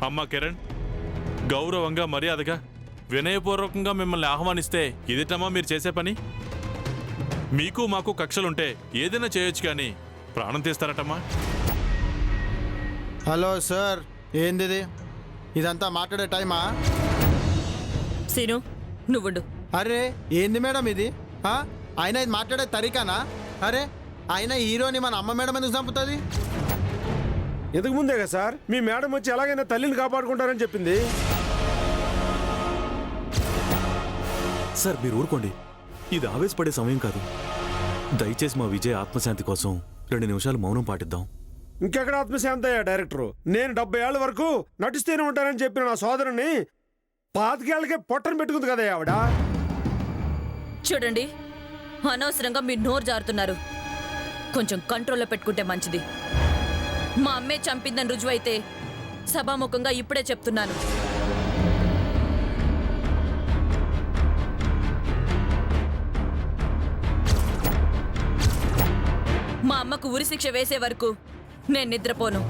అమ్మా కిరణ్, గౌరవంగా మర్యాదగా వినయపూర్వకంగా మిమ్మల్ని ఆహ్వానిస్తే ఇదిటమ్మా మీరు చేసే పని? మీకు మాకు కక్షలుంటే ఏదైనా చేయొచ్చు కానీ ప్రాణం తీస్తారటమ్మా. హలో సార్, ఏంది ఇదంతా మాట్లాడే టైమా? సీను నువ్వుండు. అరే ఏంది మేడం ఇది? ఆయన ఇది మాట్లాడే తరీకానా? అరే ఆయన హీరోని మన అమ్మ మేడం ఎందుకు చంపుతుంది? ఇంతకు ముందే కదా సార్ మీ మేడం వచ్చి ఎలాగైనా తల్లిని కాపాడుకుంటారని చెప్పింది. సార్ మీరు ఊరుకోండి, ఇది ఆవేశపడే సమయం కాదు. దయచేసి మా విజయ్ ఆత్మశాంతి కోసం 2 నిమిషాలు మౌనం పాటిద్దాం. ఇంకెక్కడ ఆత్మశాంతి అయ్యా డైరెక్టరు. నేను 70 ఏళ్ల వరకు నటిస్తూనే ఉంటానని చెప్పిన నా సోదరుని 25 ఏళ్ళకే పొట్టను పెట్టుకుంది కదా ఆవిడ. చూడండి, అనవసరంగా మీరు నోరు జారుతున్నారు. కొంచెం కంట్రోల్లో పెట్టుకుంటే మంచిది. మా అమ్మే చంపిందని రుజువైతే సభాముఖంగా ఇప్పుడే చెప్తున్నాను, మా అమ్మకు ఉరిశిక్ష వేసే వరకు నేను నిద్రపోను.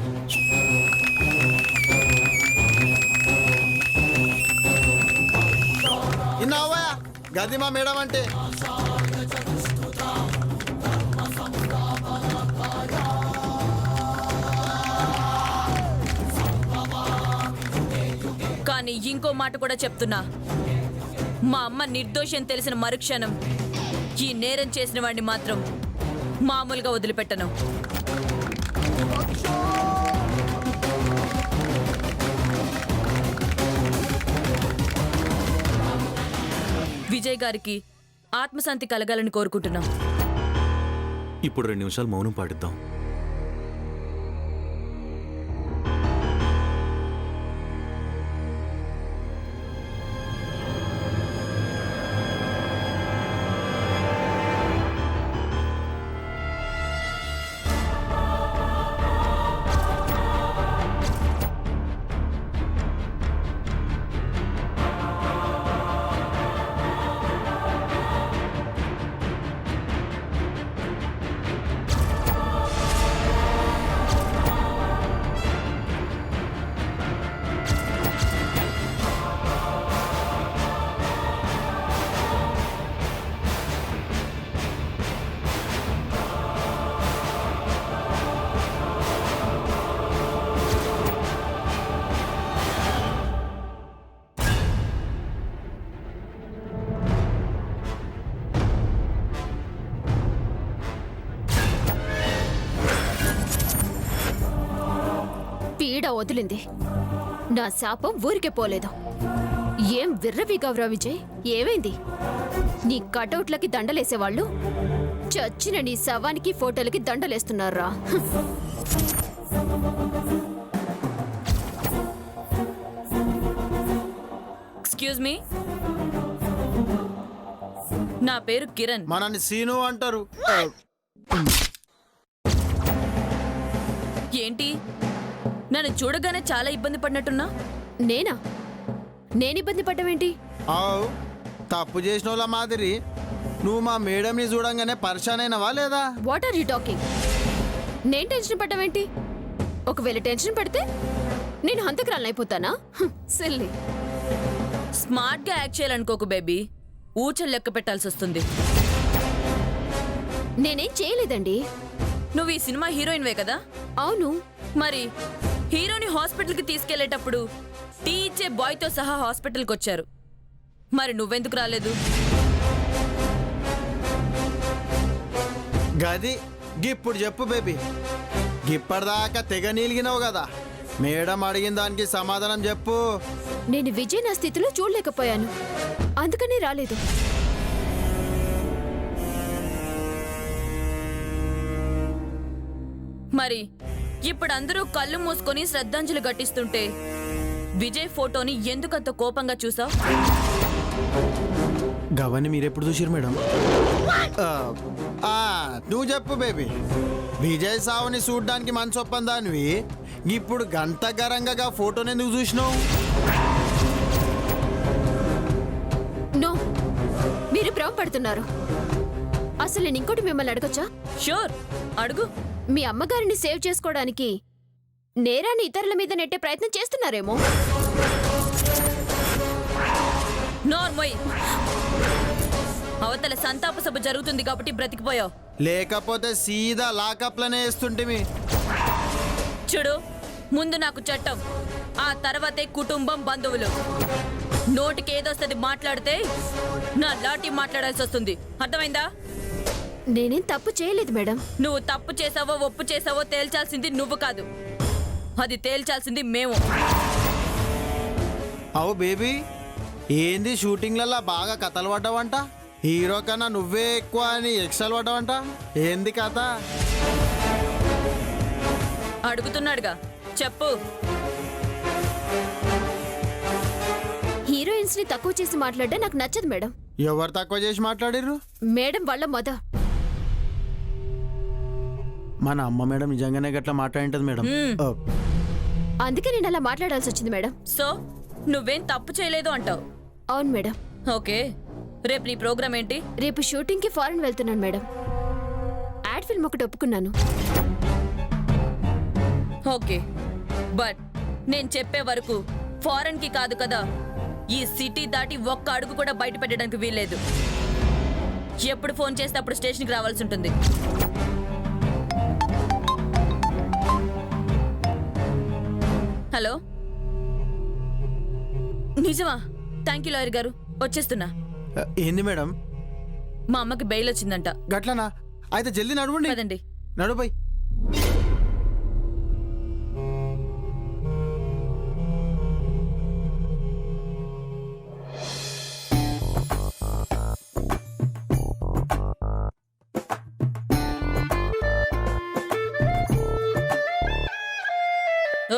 ఇన్నావా గది మా మేడం అంటే? కానీ ఇంకో మాట కూడా చెప్తున్నా, మా అమ్మ నిర్దోషం తెలిసిన మరుక్షణం ఈ నేరం చేసిన వాడిని మాత్రం మామూలుగా వదిలిపెట్టను. విజయ్ గారికి ఆత్మశాంతి కలగాలని కోరుకుంటున్నాం. ఇప్పుడు 2 నిమిషాలు మౌనం పాటిద్దాం. పీడ వదిలింది, నా శాపం ఊరికే పోలేదు. ఏం విర్రవీగవరా విజయ్? ఏమైంది? నీ కటౌట్లకి దండలేసేవాళ్ళు చచ్చిన నీ శవానికి ఫోటోలకి దండలేస్తున్నారా? ఎక్స్క్యూజ్ మీ, నా పేరు కిరణ్. మనని సీను అంటారు. ఏంటి, నన్ను చూడగానే చాలా ఇబ్బంది పడినట్టున్నా? నేనా? నేను ఇబ్బంది పడ్డావేంటి? ఆవు తప్పు చేసిన వాళ్ళ మాదిరి నువ్వు మా మేడంని చూడంగానే పరిశాన్ అయినవా లేదా? What are you talking? నేను టెన్షన్ పడ్డావేంటి? ఒకవేళ టెన్షన్ పడితే నేను హంతకురాలనైపోతానా? సిల్లీ. స్మార్ట్ గా యాక్ట్ చేయాలనుకోకు బేబీ, ఊచలు లెక్క పెట్టాల్సి వస్తుంది. నేనేం చేయలేదండి. నువ్వు ఈ సినిమా హీరోయిన్వే కదా? అవును. మరి హీరోని హాస్పిటల్కి తీసుకెళ్లేటప్పుడు టీ ఇచ్చే బాయ్తో సహా హాస్పిటల్కి వచ్చారు. మరి నువ్వెందుకు రాలేదు? గది గిప్పుడు చెప్పు బేబీ. గిప్పటిదాకా తెగ నీలిగినావు కదా, మేడం అడిగిన దానికి సమాధానం చెప్పు. నేను విజయ్ నా స్థితిలో చూడలేకపోయాను, అందుకనే రాలేదు. మరి ఇప్పుడు అందరూ కళ్ళు మూసుకొని శ్రద్ధాంజలి ఘటిస్తుంటే విజయ్ ఫోటోని ఎందుకంత కోపంగా చూసావు? గవన్ని మీరెప్పుడు చూసారు మేడం? నువ్వు చెప్పు బేబీ. విజయ్ సావుని చూడ్డానికి మనసు ఒప్పందానివి ఇప్పుడు గంట గరంగా ఫోటోని ఎందుకు చూసినావు? నో, మీరు భ్రమ పడుతున్నారు. అసలు నేను ఇంకోటి మిమ్మల్ని అడగొచ్చా? షూర్, అడుగు. మీ అమ్మగారిని సేవ్ చేసుకోవడానికి నేరాన్ని ఇతరుల మీద నెట్టే ప్రయత్నం చేస్తున్నారేమో. నోర్మోయ్, అవతల సంతాప సభ జరుగుతుంది కాబట్టి బ్రతికిపోయావు. లేకపోతే సీదా లాకప్లనే వేస్తుంటిమి. చూడు, ముందు నాకు చట్టం, ఆ తర్వాతే కుటుంబం, బంధువులు. నోటికి ఏదొస్తుంది మాట్లాడితే నా లాఠీ మాట్లాడాల్సి వస్తుంది. అర్థమైందా? నేనేం తప్పు చేయలేదు మేడం. నువ్వు తప్పు చేసావో ఒప్పు చేసావో తేల్చాల్సింది నువ్వు కాదు, అది తేల్చాల్సింది మేము. అవు బేబీ, ఏంది షూటింగ్లలో బాగా కథలు పడ్డావంట? హీరో కన్నా నువ్వే ఎక్కువ అని ఎక్స్ట్రాలు పడ్డావంట. ఏంది కథ? అడుగుతున్నాడుగా, చెప్పు. హీరోయిన్స్ ని తక్కువ చేసి మాట్లాడడం నాకు నచ్చదు మేడం. ఎవరు తక్కువ చేసి మాట్లాడిర్రు? మేడం వాళ్ళ మన అమ్మ మేడం నిజంగానే గట్లా మాట్లాడింటది మేడం. ఓ, అందుకే నేను అలా మాట్లాడాల్సి వచ్చింది మేడం. సో నువ్వేం తప్పు చేయలేదు అంటావు? అవును మేడం. ఓకే, రేపు నీ ప్రోగ్రామ్ ఏంటి? రేపు షూటింగ్ కి ఫారెన్ వెళ్తున్నాను మేడం. యాడ్ ఫిల్మ్ ఒకటి ఒప్పుకున్నాను. ఓకే, బట్ నేను చెప్పే వరకు ఫారెన్ కి కాదు కదా, ఈ సిటీ దాటి ఒక్క అడుగు కూడా బయట పెట్టడానికి వీల్లేదు. ఎప్పుడు ఫోన్ చేస్తే అప్పుడు స్టేషన్కి రావాల్సి ఉంటుంది. హలో, నిజమా? థ్యాంక్ యూ లాయర్ గారు, వచ్చేస్తున్నా. ఏంది మేడం? మా అమ్మకి బెయిల్ వచ్చిందంట. గట్లనా? అయితే జల్దీ నడవండి. పదండి. నడుపై.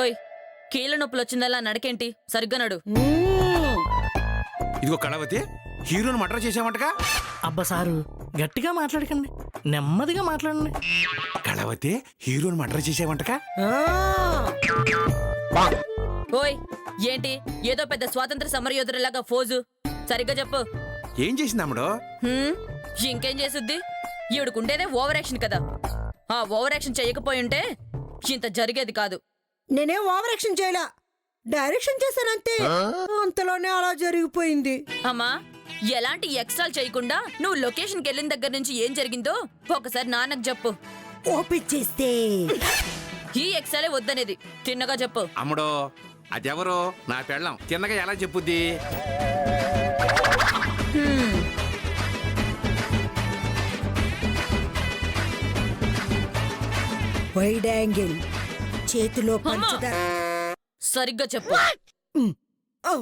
ఓయ్, కీళ్ళ నొప్పులు వచ్చిందలా నడకేంటి? సరిగ్గా నడు. ఇదిగో కళావతి, హీరోని మర్డర్ చేసామంటగా? అబ్బా సారు, గట్టిగా మాట్లాడకండి, నెమ్మదిగా మాట్లాడండి. కళావతి, హీరోని మర్డర్ చేసామంటగా? ఓయ్, ఏంటి ఏదో పెద్ద స్వాతంత్ర సమరయోధులలాగా ఫోజు? సరిగ్గా చెప్పు. ఏం చేసింది అమ్మడు? ఇంకేం చేసుద్ది? ఈవిడకుండేదే ఓవర్ యాక్షన్ కదా. ఆ ఓవర్ యాక్షన్ చేయకపోయింటే ఇంత జరిగేది కాదు. నేనేం ఓవర్ యాక్షన్ చేయలా, డైరెక్షన్ చేశానంతే. అంతలోనే అలా జరిగిపోయింది. అమ్మా, ఎలాంటి ఎక్స్ట్రాలు చేయకుండా నువ్వు లొకేషన్కి వెళ్ళిన దగ్గర నుంచి ఏం జరిగిందో ఒకసారి నాన్నకు చెప్పు. ఓపెన్ చేస్తే ఈ ఎక్స్ట్రాలే వద్దనేది, తిన్నగా చెప్పు. అమ్మడు, అదెవరో నా పెళ్ళం, తిన్నగా ఎలా చెప్పుద్ది? వైడ్ యాంగిల్, చేతిలో పంచదార. సరిగ్గా చెప్పు. ఓ,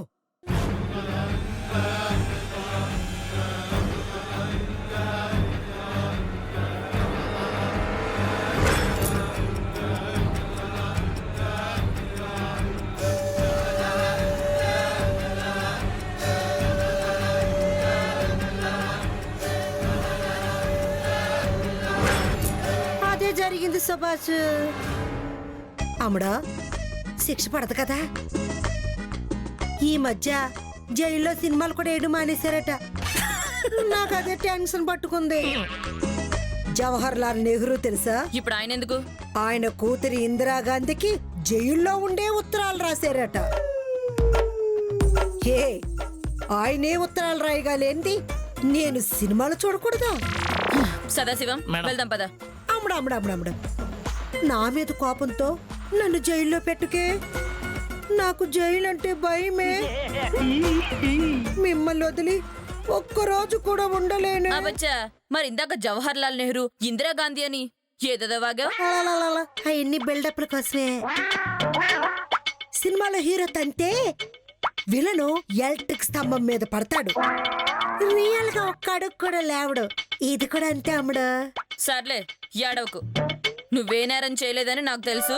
అదే జరిగింది సుభాష్. అమ్మడా, శిక్ష పడదు కదా. ఈ మధ్య జైల్లో సినిమాలు కూడా వేయడం మానేశారట. నాకు అదే టెన్షన్ పట్టుకుంది. జవహర్ లాల్ నెహ్రూ తెలుసా? ఇప్పుడు ఆయన ఎందుకు? ఆయన కూతురి ఇందిరాగాంధీకి జైల్లో ఉండే ఉత్తరాలు రాశారట. ఏ, ఆయనే ఉత్తరాలు రాయగాలేంది నేను సినిమాలు చూడకూడదా? సదాశివం, మేడం. వెళ్దాం పద. అమ్మడా, నా మీద కోపంతో నన్ను జైల్లో పెట్టుకే. నాకు జైలు అంటే భయమే. మిమ్మల్ని వదిలి ఒక్కరోజు కూడా ఉండలేను. అవచ్చా, మరి ఇందాక జవహర్ లాల్ నెహ్రూ, ఇందిరాగాంధీ అని ఏదోవాగా. అవన్నీ బిల్డప్ల కోసమే. సినిమాలో హీరో తంతే విలను ఎలక్ట్రిక్ స్తంభం మీద పడతాడు. రియల్ గా ఒక్క అడుగు కూడా లేవడు. ఇది కూడా అంతే అమ్ముడు. సర్లే, ఏడవకు. నువ్వే నేరం చేయలేదని నాకు తెలుసు.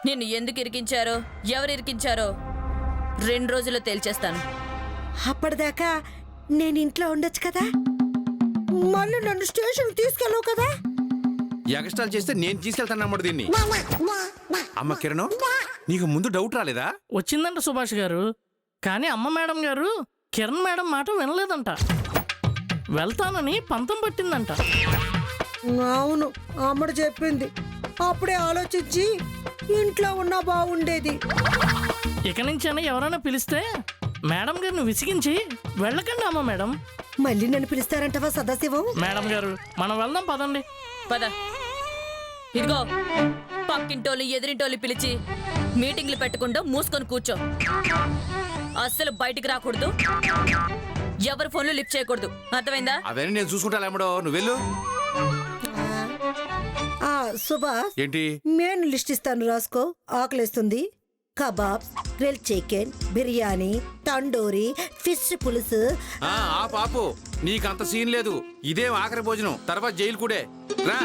నిన్ను ఎందుకు ఇరికించారో, ఎవరు ఇరికించారో 2 రోజుల్లో తేల్చేస్తాను. అప్పటిదాకా నేను ఇంట్లో ఉండొచ్చు కదా. మళ్ళీ నన్ను స్టేషన్ తీసుకెళ్ళవు కదా. ఎగస్ట్రాల్ చేస్తే నేను తీసుకెళ్తాను అమ్మడు దీన్ని. అమ్మ కిరణ్, నీకు ముందు డౌట్ రాలేదా? వచ్చిందంట సుభాష్ గారు, కానీ అమ్మ మేడం గారు కిరణ్ మేడం మాట వినలేదంట. వెళ్తానని పంతం పట్టిందంట. అవును, అమ్మడు చెప్పింది. అప్పుడే ఆలోచించి ఇంట్లో ఉన్నా బాగుండేది. ఇక నుంచైనా ఎవరైనా పిలిస్తే మేడం గారిని విసిగించి వెళ్ళకండి అమ్మ మేడం. మళ్ళీ నన్ను పిలుస్తారంటవా సదాశివం? మేడం గారు మనం వెళ్దాం పదండి. పద. ఇదిగో పక్కింటోళ్ళు ఎదిరింటోళ్ళు పిలిచి మీటింగ్లు పెట్టకుండా మూసుకొని కూర్చో. అస్సలు బయటికి రాకూడదు, ఎవరి ఫోన్లు లిఫ్ట్ చేయకూడదు, అర్థమైందా? అవన్నీ నేను చూసుకుంటా లేమడో, నువ్వు వెళ్ళు. సుభాష్, ఏంటి? నేను లిస్ట్ ఇస్తాను, రాసుకో. ఆకలిస్తుంది. Kebabs, grill chicken, biryani, tandoori, fish పులుసు. ఆ పాపు, నీకంత సీన్ లేదు. ఇదేం ఆఖరి భోజనం, తర్వాత జైలు కూడే. రా.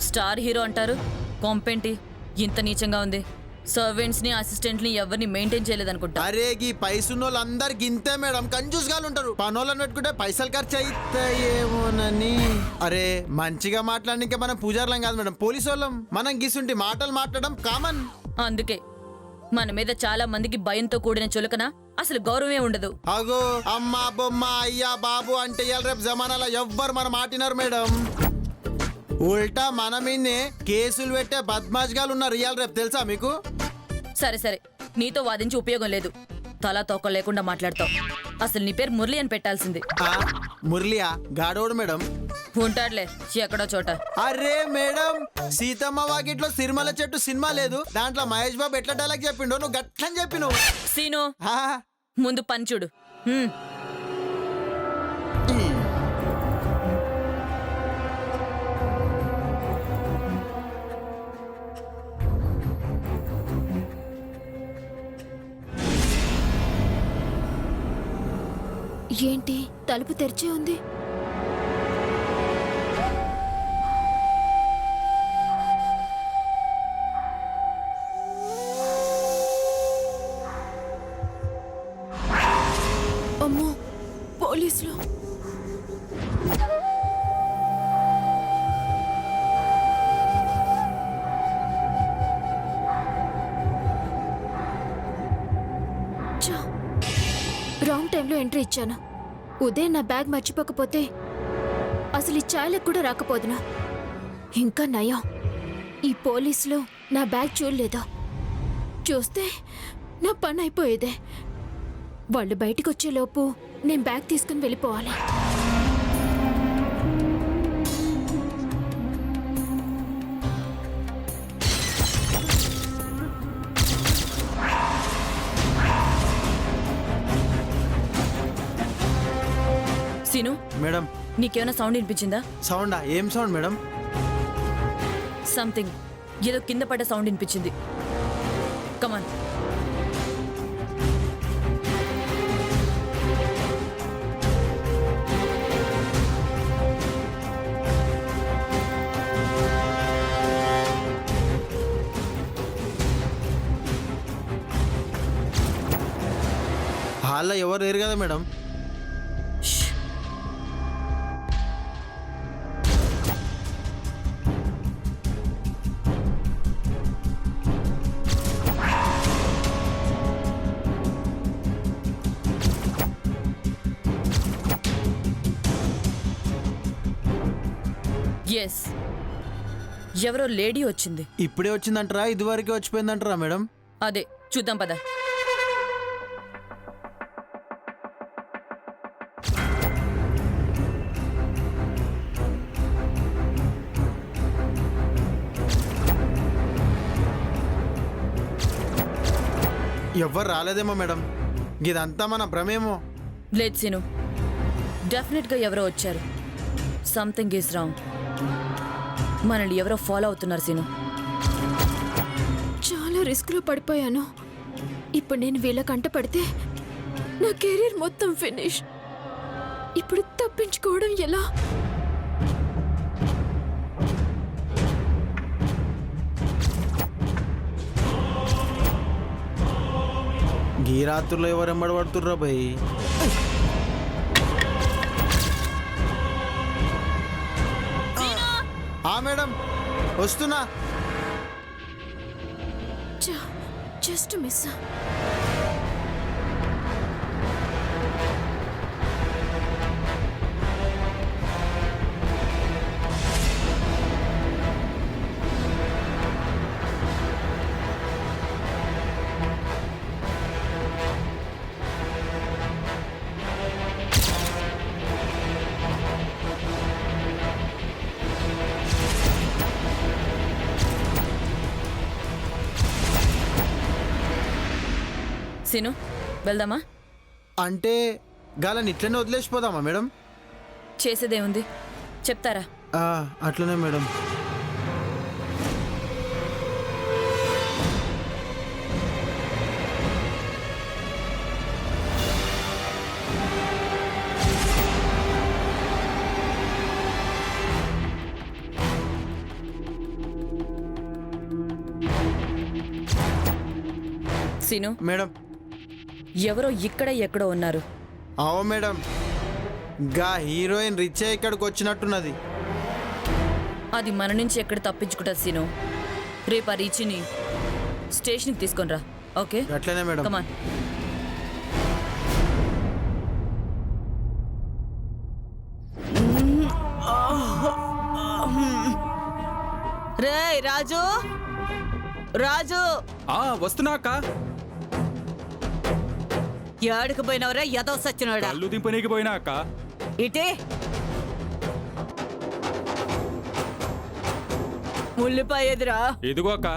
స్టార్ హీరో అంటారు, కొంపేంటి ఇంత నీచంగా ఉంది? సర్వెంట్స్ ని అసిస్టెంట్ ని ఎవరిని మెయింటైన్ చేయలేదనుకుంటా. అరే గీ పైసున్నోళ్ళు అందరు గింతే మేడం, కంజూస్ గాలు ఉంటారు. పనోళ్ళని పెట్టుకుంటే పైసలు ఖర్చు అయితాయేమోనని. అరే మంచిగా మాట్లాడడానికి మనం పూజారులం కాదు మేడం, పోలీసు వాళ్ళం. మనం గీసుంటి మాటలు మాట్లాడడం కామన్. అందుకే మన మీద చాలా మందికి భయంతో కూడిన చులకన, అసలు గౌరవమే ఉండదు. అగో అమ్మా బొమ్మ అయ్యా బాబు అంటే ఇవాళ రేపు జమానాలో ఎవ్వరు మన మాటినారు మేడం. ఉల్టా మన మీదనే కేసులు పెట్టే బద్మాష్గాలు ఉన్నారు ఇవాళ రేపు, తెలుసా మీకు? సరే సరే, నీతో వాదించి ఉపయోగం లేదు. తలా తోక లేకుండా మాట్లాడతావు. అసలు నీ పేరు మురళి అని పెట్టాల్సింది. మురళియా? గాడోడు మేడం. ఉంటాడులే ఎక్కడో చోట. అరే మేడం, సీతమ్మ వాకిట్లో సిరిమల చెట్టు సినిమా లేదు, దాంట్లో మహేష్ బాబు ఎట్లా డైలాగ్ చెప్పిండో నువ్వు గట్లని చెప్పి నువ్వు. సీను, ముందు పని చూడు. ఏంటి తలుపు తెరిచే ఉంది? అమ్మో, పోలీసులు! రాంగ్ టైంలో ఎంట్రీ ఇచ్చాను. ఉదయం నా బ్యాగ్ మర్చిపోకపోతే అసలు ఈ ఛాయలకు కూడా రాకపోదునా. ఇంకా నయం, ఈ పోలీసులు నా బ్యాగ్ చూడలేదు. చూస్తే నా పని అయిపోయేదే. వాళ్ళు బయటికి వచ్చేలోపు నేను బ్యాగ్ తీసుకుని వెళ్ళిపోవాలి. సీను మేడం, నీకేమైనా సౌండ్ వినిపించిందా? సౌండా? ఏం సౌండ్ మేడం? సంథింగ్, ఏదో కింద పడ్డ సౌండ్ వినిపించింది. కమాన్. హాల్లో ఎవరు లేరు కదా మేడం? ఎస్, ఎవరో లేడీ వచ్చింది. ఇప్పుడే వచ్చిందంటారా, ఇదివరకే వచ్చిపోయిందంటారా మేడం? అదే చూద్దాం పద. ఎవ్వరు రాలేదేమో మేడం, ఇదంతా మన భ్రమేమో. లేదు సీను, డెఫినెట్గా ఎవరో వచ్చారు. Something is wrong. మనల్ని ఎవరో ఫాలో అవుతున్నారు సీను. చాలా రిస్క్లో పడిపోయాను. ఇప్పుడు నేను వీళ్ళ కంట పడితే నా కెరీర్ మొత్తం ఫినిష్. ఇప్పుడు తప్పించుకోవడం ఎలా? ఈ రాత్రుల్లో ఎవరు ఎంబడి పడుతుర్రా భయ్? మేడం వస్తున్నా. Just miss. సీను వెళ్దామా? అంటే గాలని ఇట్లనే వదిలేసిపోదామా మేడం? చేసేదేముంది చెప్తారా? అట్లనే మేడం. Scene madam. ఎవరో ఇక్కడ ఎక్కడో ఉన్నారు. అవు మేడం, గా హీరోయిన్ రిచ్ ఇక్కడికి వచ్చినట్టున్నది. అది మన నుంచి ఎక్కడ తప్పించుకుంటుంది సీను. రేపు ఆ రీచిని స్టేషన్కి తీసుకొని రా. ఓకే అట్లనే మేడం. కమాన్. రే రాజు, రాజు వస్తున్నా అక్క. ఏడుకు పోయినవరా ఎదవ సచ్చినోడా? కళ్ళు దింపనీకి పోయినా అక్క. ఇటే ఉల్లిపాయ ఎదురా. ఇదిగో అక్క.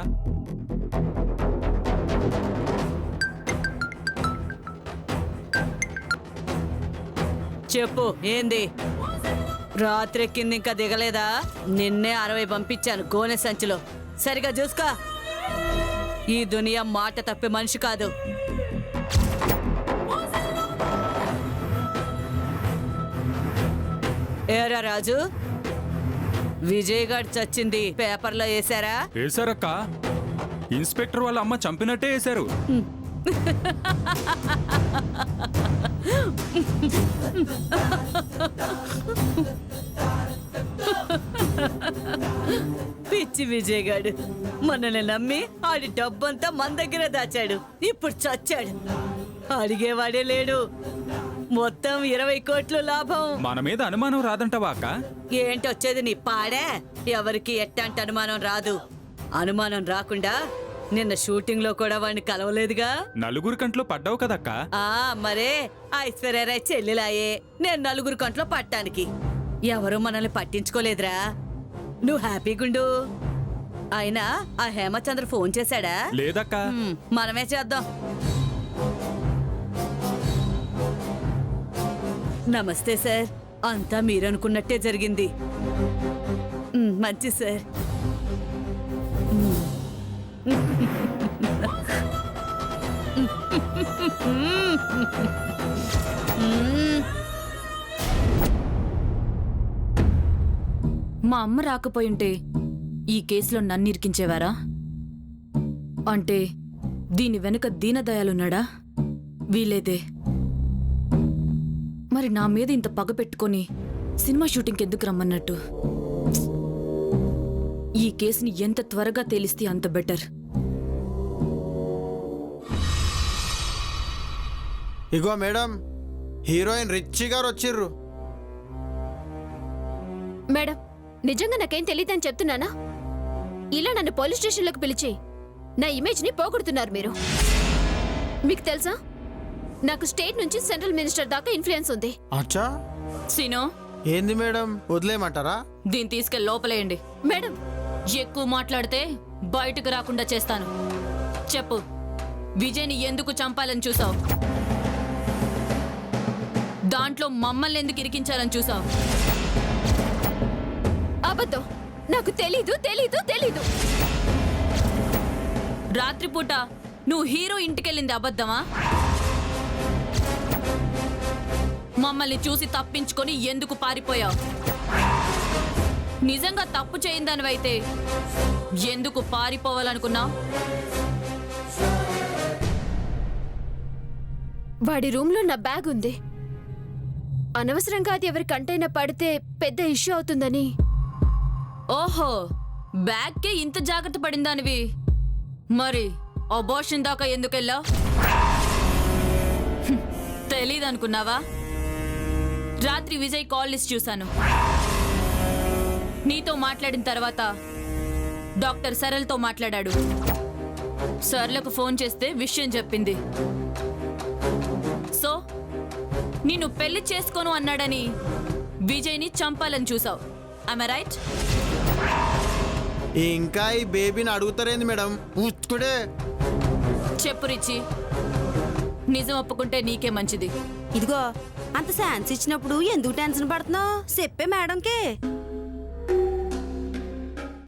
చెప్పు ఏంది? రాత్రి కింద ఇంకా దిగలేదా? నిన్నే 60 పంపించాను గోనె సంచిలో. సరిగా చూసుకో. ఈ దునియా మాట తప్పే మనిషి కాదు. ఏరా రాజు, విజయ్ గారు చచ్చింది పేపర్లో వేశారా? వేశారక్క. ఇన్స్పెక్టర్ వాళ్ళ అమ్మ చంపినట్టే వేశారు. పిచ్చి విజయ్ గాడు మనల్ని నమ్మి ఆడి డబ్బంతా మన దగ్గర దాచాడు. ఇప్పుడు చచ్చాడు. అడిగేవాడే లేడు. మొత్తం 20 కోట్లు లాభం. మన మీద అనుమానం రాదంటావా అక్క? ఏంటొచ్చేది నీ పాడే? ఎవరికి ఎట్టంటి అనుమానం రాదు. అనుమానం రాకుండా నిన్న షూటింగ్ లో కూడా వాడిని కలవలేదుగా. నలుగురు కంట్లో పడ్డావు కదక్క. మరే ఐశ్వర్యరాయ్ చెల్లెలాయే నేను నలుగురు కంట్లో పట్టానికి. ఎవరు మనల్ని పట్టించుకోలేదురా. నువ్వు హ్యాపీగుండు. అయినా ఆ హేమచంద్ర ఫోన్ చేశాడా? లేదక్క. మనమే చేద్దాం. నమస్తే సార్, అంతా మీరనుకున్నట్టే జరిగింది. మంచి సార్. మా అమ్మ రాకపోయుంటే ఈ కేసులో నన్ను ఇరికించేవారా? అంటే దీని వెనుక దీనదయాలున్నాడా? వీలేదే. మరి నా మీద ఇంత పగ పెట్టుకొని సినిమా షూటింగ్కి ఎందుకు రమ్మన్నట్టు? ఈ కేసుని ఎంత త్వరగా తేలిస్తే అంత బెటర్. ఇగో మేడం, హీరోయిన్ రిచ్ గారు వచ్చిర్రు. మేడం, నిజంగా నాకేం తెలియదని చెప్తున్నానా? ఇలా నన్ను పోలీస్ స్టేషన్లోకి పిలిచి నా ఇమేజ్ని పోగొడుతున్నారు మీరు. మీకు తెలుసా, నాకు స్టేట్ నుంచి సెంట్రల్ మినిస్టర్ దాకా ఇన్ఫ్లుయెన్స్ ఉంది. అచ్చా, సీను ఏంది మేడం, వదిలేయమంటారా? దీన్ని తీసుకెళ్ళి లోపలేయండి. మేడం, ఎక్కువ మాట్లాడితే బయటకు రాకుండా చేస్తాను. చెప్పు, విజయ్ని ఎందుకు చంపాలని చూసావు? దాంట్లో మమ్మల్ని ఎందుకు ఇరికించాలని చూసావు? అబద్ధం. నాకు తెలీదు తెలీదు తెలీదు. రాత్రిపూట నువ్వు హీరో ఇంటికెళ్ళింది అబద్ధమా? మమ్మల్ని చూసి తప్పించుకొని ఎందుకు పారిపోయావు? నిజంగా తప్పు చేయిందనివైతే ఎందుకు పారిపోవాలనుకున్నావు? వాడి రూమ్లో నా బ్యాగ్ ఉంది. అనవసరంగా అది ఎవరి కంటైనా పడితే పెద్ద ఇష్యూ అవుతుందని. ఓహో, బ్యాగ్కే ఇంత జాగ్రత్త పడిందానివి. మరి అబోర్షన్ దాకా ఎందుకెళ్ళావు? తెలీదనుకున్నావా? రాత్రి విజయ్ కాల్ లిస్ట్ చూశాను. నీతో మాట్లాడిన తర్వాత డాక్టర్ సరళతో మాట్లాడాడు. సరళకు ఫోన్ చేస్తే విషయం చెప్పింది. సో నిన్ను పెళ్లి చేసుకోను అన్నాడని విజయ్ని చంపాలని చూసావు. I right? ఇంకా ఈ బేబీని అడుగుతారేంది మేడం? ఉచ్చుకుడే చెప్పు రిచి, నిజం ఒప్పుకుంటే నీకే మంచిది. ఇదిగో అంత ఛాన్స్ ఇచ్చినప్పుడు ఎందుకు టెన్షన్ పడుతున్నావు? చెప్పే మేడంకి.